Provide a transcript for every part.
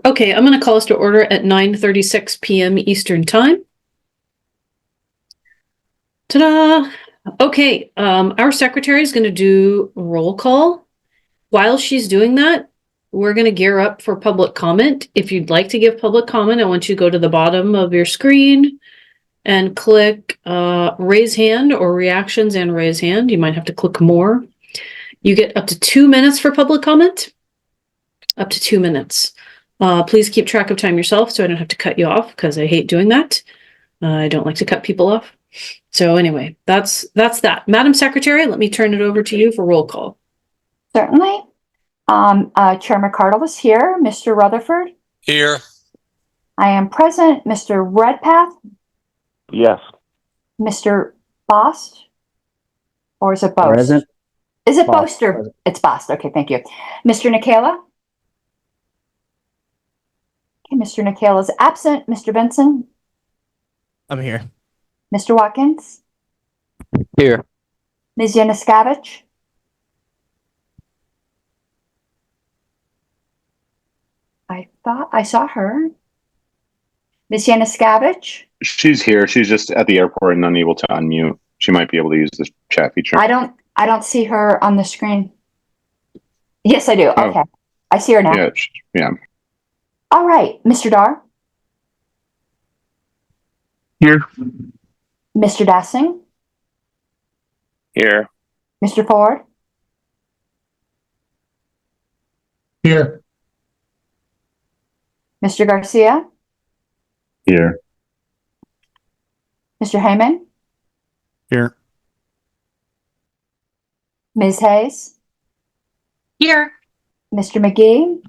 Okay, I'm going to call us to order at 9:36 p.m. Eastern Time. Ta-da! Okay, our secretary is going to do roll call. While she's doing that, we're going to gear up for public comment. If you'd like to give public comment, I want you to go to the bottom of your screen and click raise hand or reactions and raise hand. You might have to click more. You get up to 2 minutes for public comment. Up to 2 minutes. Please keep track of time yourself so I don't have to cut you off because I hate doing that. I don't like to cut people off. So anyway, that's that. Madam Secretary, let me turn it over to you for roll call. Certainly. Chair McCardle is here. Mr. Rutherford? Here. I am present. Mr. Redpath? Yes. Mr. Bost? Or is it Bost? Present. Is it Bost. Bost or Present. it's Bost? Okay, thank you. Mr. Nikela? Okay, Mr. Nikela is absent. Mr. Benson? I'm here. Mr. Watkins? Here. Ms. Yanuskavich? I thought I saw her. Ms. Yanuskavich? She's here. She's just at the airport and unable to unmute. She might be able to use the chat feature. I don't see her on the screen. Yes, I do. Oh. Okay. I see her now. Yeah, yeah. All right. Mr. Dar? Here. Mr. Dassing? Here. Mr. Ford? Here. Mr. Garcia? Here. Mr. Heyman? Here. Ms. Hayes? Here. Mr. McGee?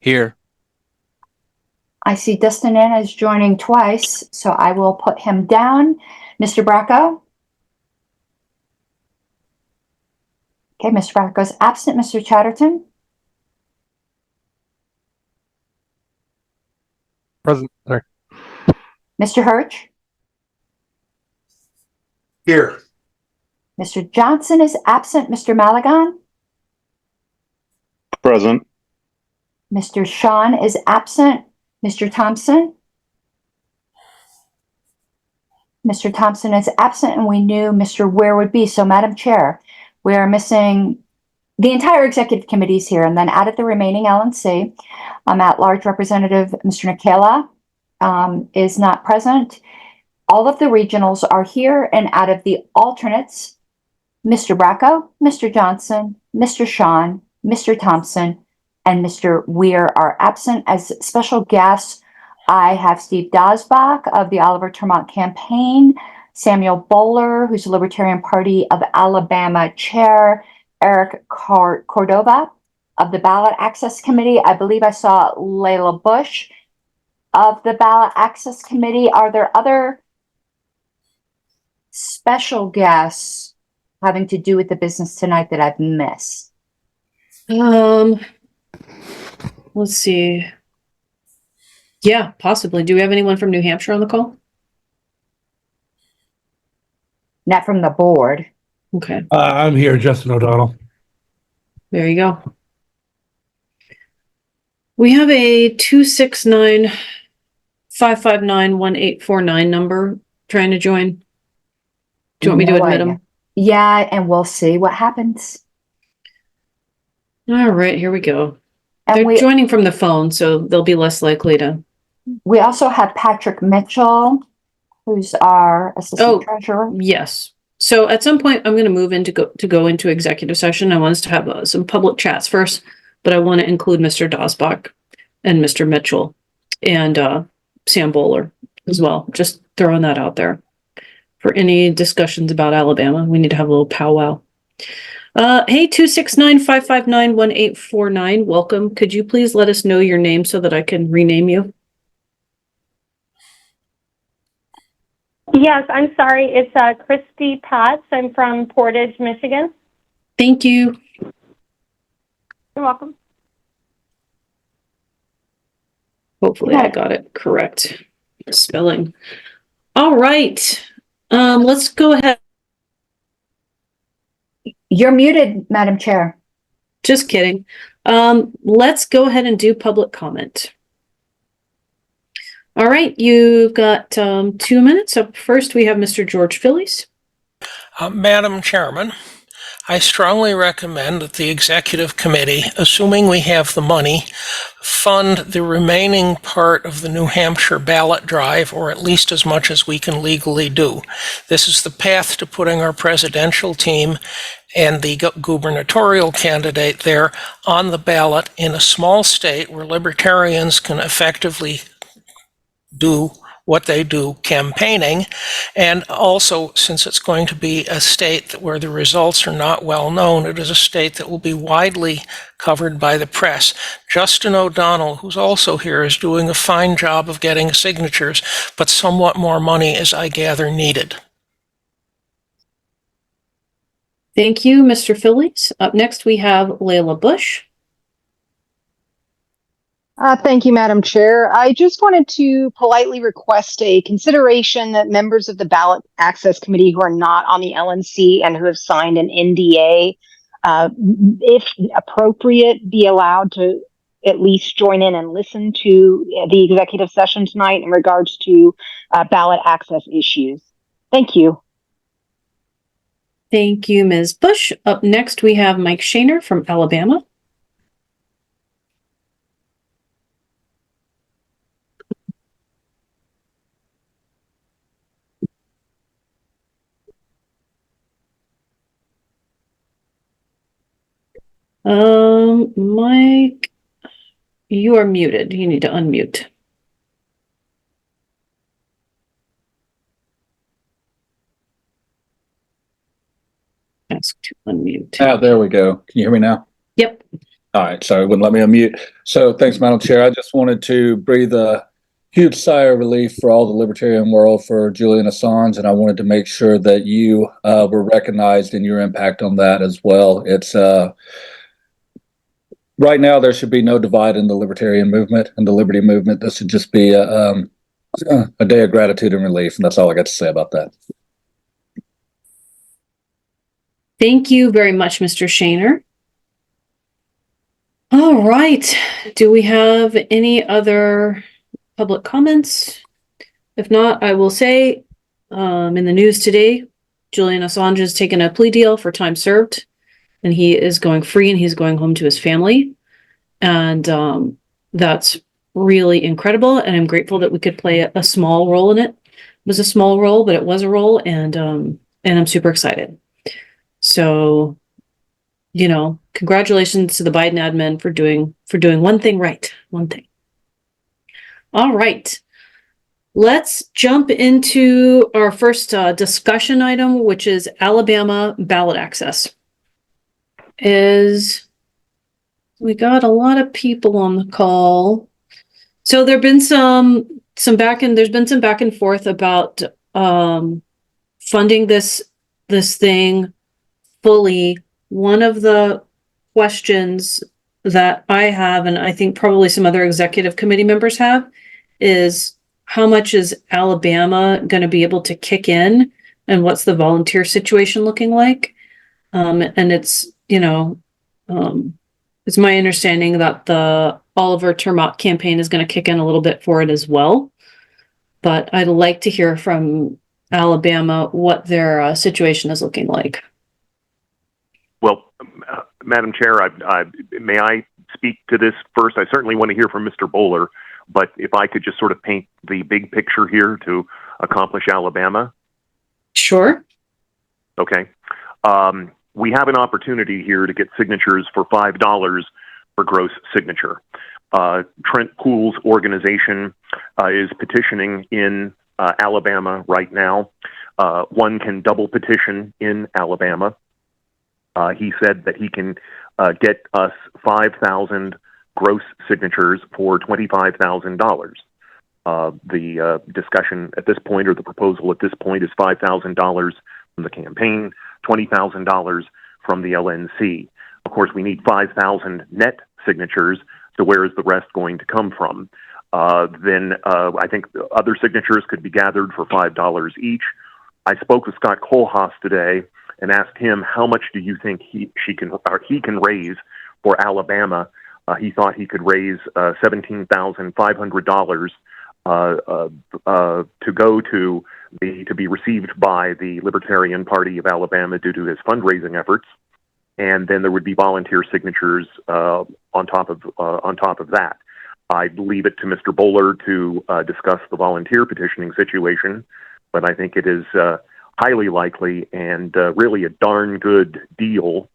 Here. I see Dustin Ann is joining twice, so I will put him down. Mr. Bracco? Okay, Mr. Bracco is absent. Mr. Chatterton? Present. Sorry. Mr. Hirsch? Here. Mr. Johnson is absent. Mr. Maligan? Present. Mr. Sean is absent. Mr. Thompson? Mr. Thompson is absent, and we knew Mr. Ware would be. So, Madam Chair, we are missing the entire executive committees here, and then out of the remaining LNC, at-large representative Mr. Nikela is not present. All of the regionals are here, and out of the alternates, Mr. Bracco, Mr. Johnson, Mr. Sean, Mr. Thompson, and Mr. Weir are absent. As special guests, I have Steve Dosbach of the Oliver Tremont campaign, Samuel Bowler, who's the Libertarian Party of Alabama chair, Eric Cordova of the Ballot Access Committee. I believe I saw Layla Bush of the Ballot Access Committee. Are there other special guests having to do with the business tonight that I've missed? Let's see. Yeah, possibly. Do we have anyone from New Hampshire on the call? Not from the board. Okay, I'm here, Justin O'Donnell. there you go. We have a 269-559-1849 number trying to join. Do you want me to No admit idea. them? Yeah, and we'll see what happens. All right, here we go. And They're joining from the phone, so they'll be less likely to. we also have Patrick Mitchell, who's our assistant treasurer. Yes. So at some point, I'm going to move into go into executive session. I want us to have some public chats first, but I want to include Mr. Dosbach and Mr. Mitchell and Sam Bowler as well. Just throwing that out there for any discussions about Alabama. We need to have a little powwow. Hey, 269-559-1849. Welcome. Could you please let us know your name so that I can rename you? Yes, I'm sorry. It's Christy Potts. I'm from Portage, Michigan. Thank you. You're welcome. Hopefully I got it correct. Spelling. All right. Let's go ahead. You're muted, Madam Chair. Just kidding. Let's go ahead and do public comment. All right, you've got 2 minutes. Up first, we have Mr. George Phillies. Madam Chairman, I strongly recommend that the Executive Committee, assuming we have the money, fund the remaining part of the New Hampshire ballot drive, or at least as much as we can legally do. This is the path to putting our presidential team and the gubernatorial candidate there on the ballot in a small state where libertarians can effectively do what they do campaigning, and also, since it's going to be a state where the results are not well known, it is a state that will be widely covered by the press. Justin O'Donnell, who's also here, is doing a fine job of getting signatures, but somewhat more money is, I gather, needed. Thank you, Mr. Phillies. Up next, we have Layla Bush. Thank you, Madam Chair. I just wanted to politely request a consideration that members of the Ballot Access Committee who are not on the LNC and who have signed an NDA, if appropriate, be allowed to at least join in and listen to the executive session tonight in regards to ballot access issues. Thank you. Thank you, Ms. Bush. Up next, we have Mike Shaner from Alabama. Mike, you are muted. You need to unmute. Ask to unmute. There we go. Can you hear me now? Yep. All right. Sorry, wouldn't let me unmute. So thanks, Madam Chair. I just wanted to breathe a huge sigh of relief for all the libertarian world for Julian Assange, and I wanted to make sure that you were recognized in your impact on that as well. It's right now there should be no divide in the libertarian movement and the liberty movement. This should just be a day of gratitude and relief, and that's all I got to say about that. Thank you very much, Mr. Shaner. All right. Do we have any other public comments? If not, I will say in the news today, Julian Assange has taken a plea deal for time served, and he is going free and he's going home to his family. And that's really incredible. And I'm grateful that we could play a small role in it. It was a small role, but it was a role, and I'm super excited. So, you know, congratulations to the Biden admin for doing one thing right. One thing. All right. Let's jump into our first discussion item, which is Alabama ballot access. We got a lot of people on the call. So there've been some back and forth about funding this thing fully. One of the questions that I have, and I think probably some other executive committee members have, is how much is Alabama going to be able to kick in, and what's the volunteer situation looking like? And it's, you know, it's my understanding that the Oliver Termott campaign is going to kick in a little bit for it as well. But I'd like to hear from Alabama what their situation is looking like. Well, Madam Chair, may I speak to this first? I certainly want to hear from Mr. Bowler, but if I could just sort of paint the big picture here to accomplish Alabama. Sure. Okay. We have an opportunity here to get signatures for $5 per gross signature. Trent Poole's organization is petitioning in Alabama right now. One can double petition in Alabama. He said that he can get us 5,000 gross signatures for $25,000. The discussion at this point, or the proposal at this point, is $5,000 from the campaign, $20,000 from the LNC. Of course, we need 5,000 net signatures, so where is the rest going to come from? Then I think other signatures could be gathered for $5 each. I spoke with Scott Kohlhaas today and asked him how much do you think he can raise for Alabama He thought he could raise $17,500 to go to be received by the Libertarian Party of Alabama due to his fundraising efforts, and then there would be volunteer signatures on top of that. I'd leave it to Mr. Bowler to discuss the volunteer petitioning situation, but I think it is highly likely and really a darn good deal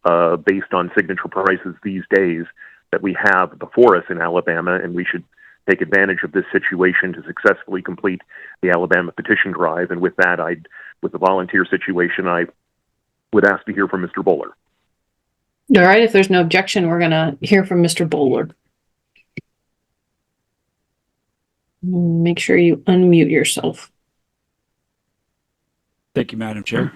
based on signature prices these days that we have before us in Alabama, and we should take advantage of this situation to successfully complete the Alabama petition drive. And with that, with the volunteer situation, I would ask to hear from Mr. Bowler. All right, if there's no objection, we're going to hear from Mr. Bowler. Make sure you unmute yourself. Thank you, Madam Chair.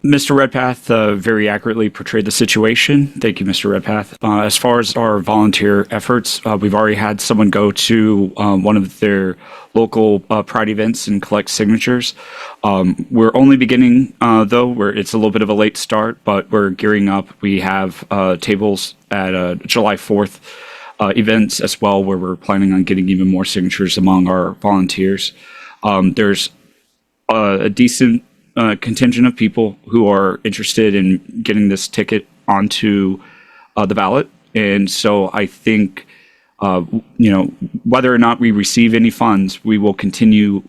Mr. Redpath very accurately portrayed the situation. Thank you, Mr. Redpath. As far as our volunteer efforts, we've already had someone go to one of their local Pride events and collect signatures. We're only beginning, though, where it's a little bit of a late start, but we're gearing up. We have tables at July 4th events as well, where we're planning on getting even more signatures among our volunteers. There's a decent contingent of people who are interested in getting this ticket onto the ballot. And so I think, whether or not we receive any funds, we will continue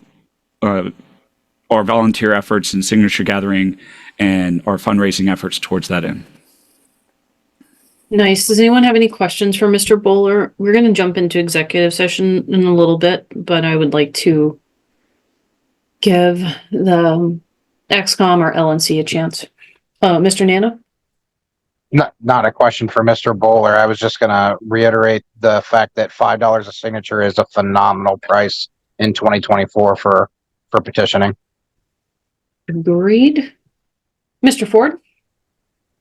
our volunteer efforts and signature gathering and our fundraising efforts towards that end. Nice. Does anyone have any questions for Mr. Bowler? We're going to jump into executive session in a little bit, but I would like to give the XCOM or LNC a chance. Mr. Nana? Not a question for Mr. Bowler. I was just going to reiterate the fact that $5 a signature is a phenomenal price in 2024 for petitioning. Agreed. Mr. Ford?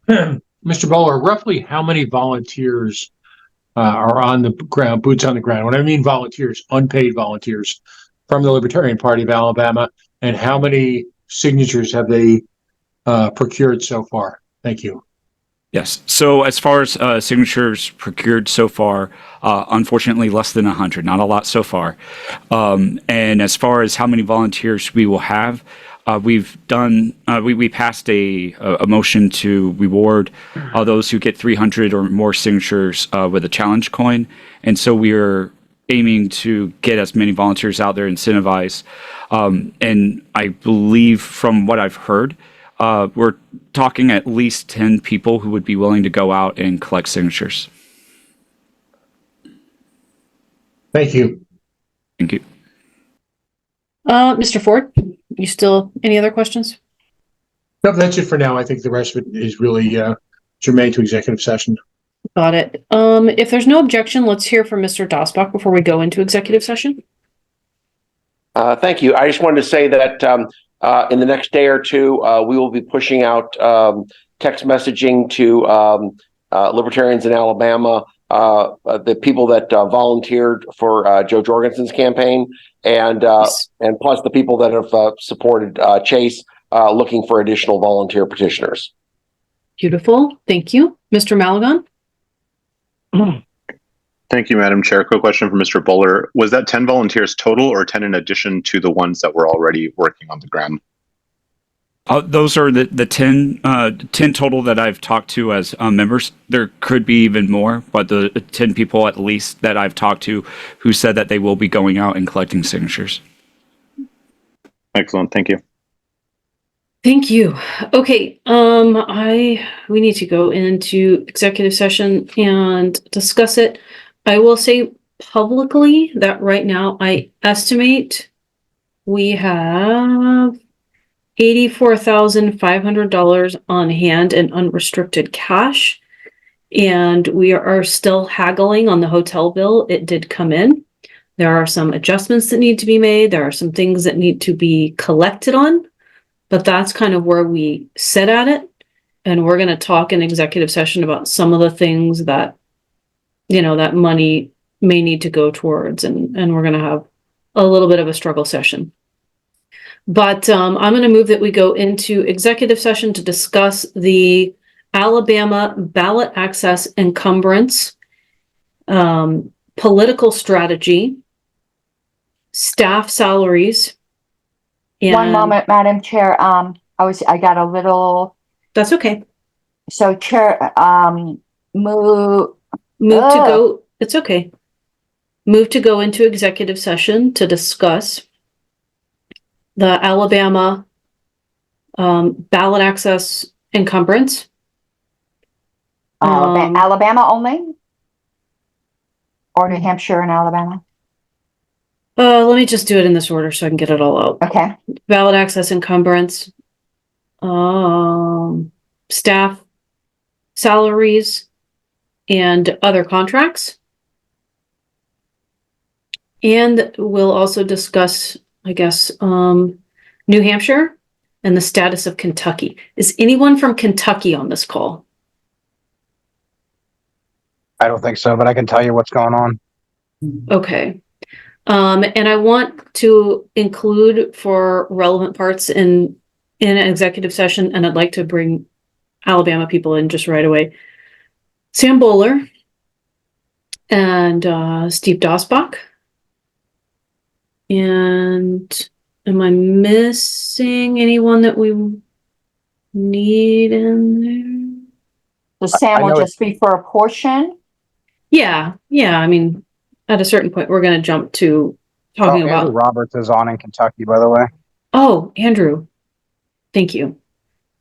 Mr. Bowler, roughly how many volunteers are on the ground, boots on the ground? When I mean volunteers, unpaid volunteers from the Libertarian Party of Alabama, and how many signatures have they procured so far? Thank you. Yes. So as far as signatures procured so far, unfortunately, less than 100. Not a lot so far. And as far as how many volunteers we will have, we've done. We passed a motion to reward those who get 300 or more signatures with a challenge coin, and so we are aiming to get as many volunteers out there, incentivize. And I believe from what I've heard, we're talking at least 10 people who would be willing to go out and collect signatures. Thank you. Thank you. Mr. Ford, you still, any other questions? No, that's it for now. I think the rest of it is really germane to executive session. Got it. If there's no objection, let's hear from Mr. Dosbach before we go into executive session. Thank you. I just wanted to say that in the next day or two, we will be pushing out text messaging to libertarians in Alabama, the people that volunteered for Joe Jorgensen's campaign, and plus the people that have supported Chase, looking for additional volunteer petitioners. Beautiful. Thank you. Mr. Malagon? Thank you, Madam Chair. Quick question for Mr. Bowler. Was that 10 volunteers total or 10 in addition to the ones that were already working on the ground? Those are the 10 total that I've talked to as members. There could be even more, but the 10 people at least that I've talked to who said that they will be going out and collecting signatures. Excellent. Thank you. Thank you. Okay, we need to go into executive session and discuss it. I will say publicly that right now I estimate we have $84,500 on hand in unrestricted cash, and we are still haggling on the hotel bill. It did come in. There are some adjustments that need to be made. There are some things that need to be collected on. But that's kind of where we sit at it. And we're going to talk in executive session about some of the things that, that money may need to go towards. And we're going to have a little bit of a struggle session. But I'm going to move that we go into executive session to discuss the Alabama ballot access encumbrance political strategy, staff salaries. One moment, Madam Chair. I got a little. That's okay. So Chair, move to go. It's okay. Move to go into executive session to discuss the Alabama ballot access encumbrance. Alabama only? Or New Hampshire and Alabama? Let me just do it in this order so I can get it all out. Okay. Ballot access encumbrance, staff salaries, and other contracts. And we'll also discuss, I guess, New Hampshire and the status of Kentucky. Is anyone from Kentucky on this call? I don't think so, but I can tell you what's going on. Okay. And I want to include for relevant parts in an executive session, and I'd like to bring Alabama people in just right away. Sam Bowler and Steve Dosbach. And am I missing anyone that we need in there? So Sam will just be for a portion? Yeah. I mean, at a certain point, we're going to jump to talking about. Andrew Roberts is on in Kentucky, by the way. Oh, Andrew. Thank you.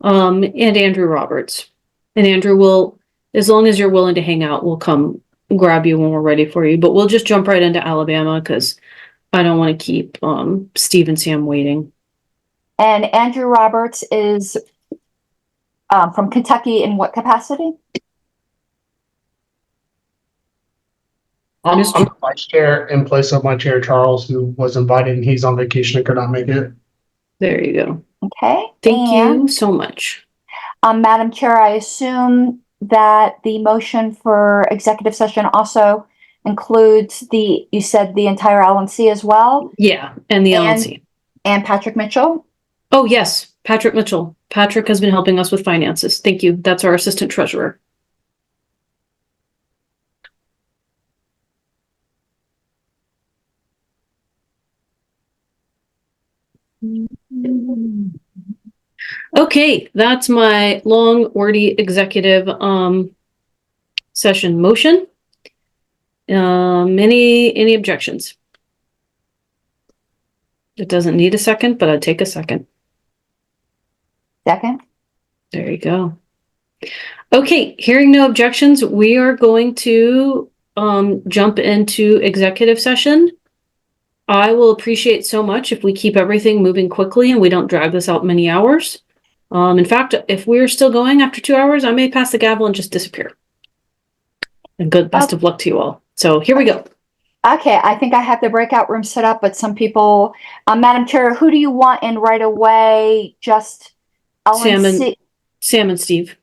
And Andrew Roberts. And Andrew will, as long as you're willing to hang out, we'll come grab you when we're ready for you. But we'll just jump right into Alabama because I don't want to keep Steve and Sam waiting. And Andrew Roberts is from Kentucky in what capacity? I'm the vice chair in place of my chair, Charles, who was invited and he's on vacation and could not make it. There you go. Okay. Thank you so much. Madam Chair, I assume that the motion for executive session also includes you said the entire LNC as well? Yeah, and the LNC. And Patrick Mitchell? Oh, yes, Patrick Mitchell. Patrick has been helping us with finances. Thank you. That's our assistant treasurer. Okay, that's my long, wordy executive session motion. Any objections? It doesn't need a second, but I'd take a second. Second. There you go. Okay, hearing no objections, we are going to jump into executive session. I will appreciate so much if we keep everything moving quickly and we don't drag this out many hours. In fact, if we're still going after 2 hours, I may pass the gavel and just disappear. And best of luck to you all. So here we go. Okay, I think I have the breakout room set up, but some people, Madam Chair, who do you want in right away? Just LNC? Sam and Steve.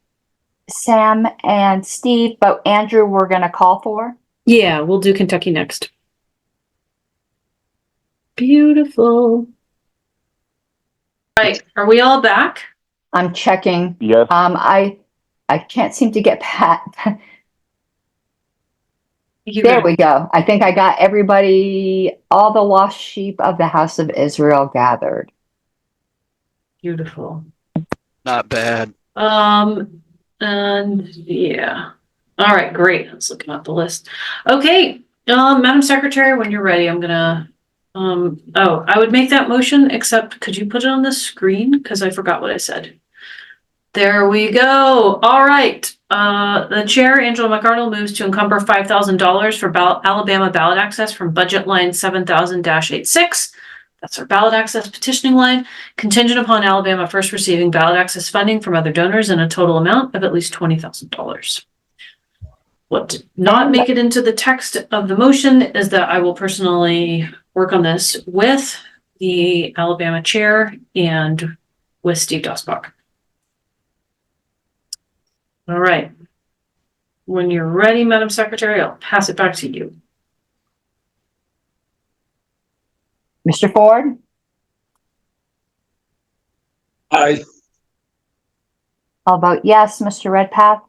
Sam and Steve, but Andrew we're going to call for? Yeah, we'll do Kentucky next. Beautiful. Right, are we all back? I'm checking. Yes. I can't seem to get Pat. There we go. I think I got everybody, all the lost sheep of the house of Israel gathered. Beautiful. Not bad. And yeah. All right, great. I was looking at the list. Okay, Madam Secretary, when you're ready, I'm gonna, I would make that motion, except could you put it on the screen? Because I forgot what I said. There we go. All right. The chair, Angela McArdle, moves to encumber $5,000 for Alabama ballot access from budget line 7000-86. That's our ballot access petitioning line, contingent upon Alabama first receiving ballot access funding from other donors in a total amount of at least $20,000. What did not make it into the text of the motion is that I will personally work on this with the Alabama chair and with Steve Dosbach. All right. When you're ready, Madam Secretary, I'll pass it back to you. Mr. Ford? Aye. I'll vote yes. Mr. Redpath?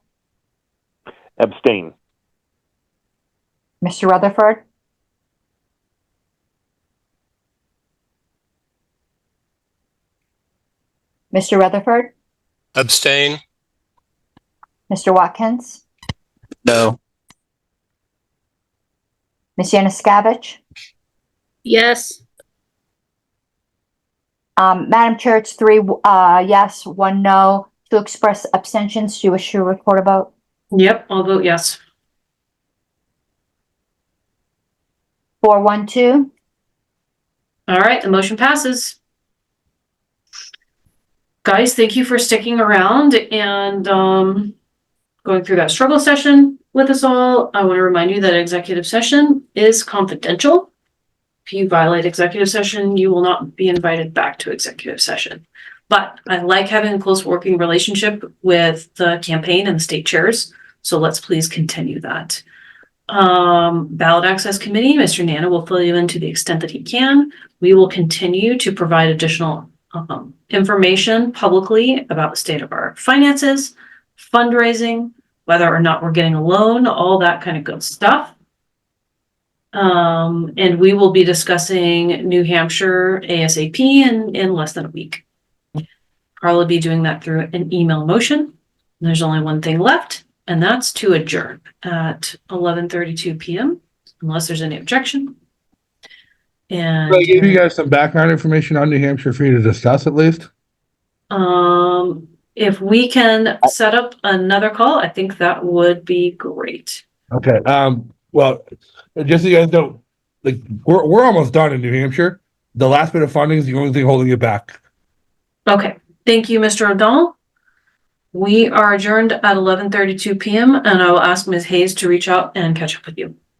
Abstain. Mr. Rutherford, Mr. Rutherford, Abstain? Mr. Watkins, No. Ms. Yanuskavich. Yes. Madam Chair, it's 3 yes, 1 no. To express abstentions, do you wish to record a vote? Yep, I'll vote yes. 4-1-2. All right, the motion passes. Guys, thank you for sticking around and going through that struggle session with us all. I want to remind you that executive session is confidential. If you violate executive session, you will not be invited back to executive session. But I like having a close working relationship with the campaign and the state chairs. So let's please continue that. Ballot Access Committee, Mr. Nana will fill you in to the extent that he can. We will continue to provide additional information publicly about the state of our finances, fundraising, whether or not we're getting a loan, all that kind of good stuff. And we will be discussing New Hampshire ASAP in less than a week. Carla will be doing that through an email motion. There's only one thing left, and that's to adjourn at 11:32 p.m. unless there's any objection. And I gave you guys some background information on New Hampshire for you to discuss at least. If we can set up another call, I think that would be great. Okay. Well, just so you guys know, like we're almost done in New Hampshire. The last bit of funding is the only thing holding it back. Okay. Thank you, Mr. O'Donnell. We are adjourned at 11:32 p.m. and I will ask Ms. Hayes to reach out and catch up with you.